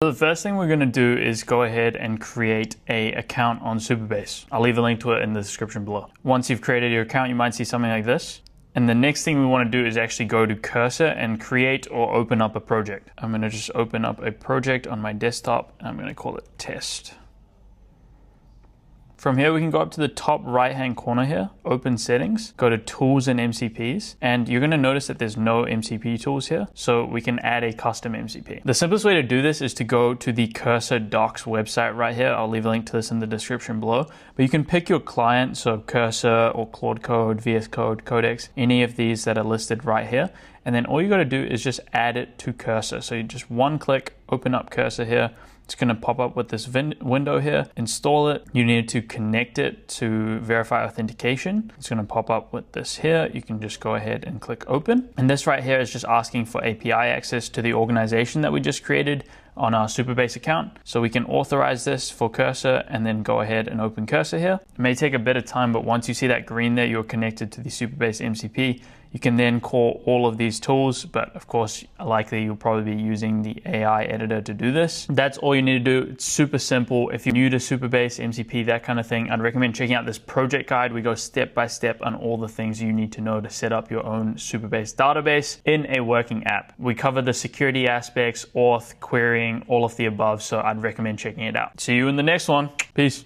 So the first thing we're going to do is go ahead and create an account on Supabase. I'll leave a link to it in the description below. Once you've created your account, you might see something like this. And the next thing we want to do is actually go to Cursor and create or open up a project. I'm going to just open up a project on my desktop and I'm going to call it test. From here, we can go up to the top right-hand corner here, open settings, go to tools and MCPs, and you're gonna notice that there's no MCP tools here, so we can add a custom MCP. The simplest way to do this is to go to the Cursor Docs website right here. I'll leave a link to this in the description below, but you can pick your client, so Cursor or Claude Code, VS Code, Codex, any of these that are listed right here. And then all you gotta do is just add it to Cursor. So you just one click, open up Cursor here. It's going to pop up with this window here, install it. You need to connect it to verify authentication. It's going to pop up with this here. You can just go ahead and click open. And this right here is just asking for API access to the organization that we just created on our Supabase account. So we can authorize this for Cursor and then go ahead and open Cursor here. It may take a bit of time, but once you see that green there, you're connected to the Supabase MCP. You can then call all of these tools, but of course, likely you'll probably be using the AI editor to do this. That's all you need to do. It's super simple. If you're new to Supabase, MCP, that kind of thing, I'd recommend checking out this project guide. We go step by step on all the things you need to know to set up your own Supabase database in a working app. We cover the security aspects, auth, querying, all of the above, so I'd recommend checking it out. See you in the next one. Peace.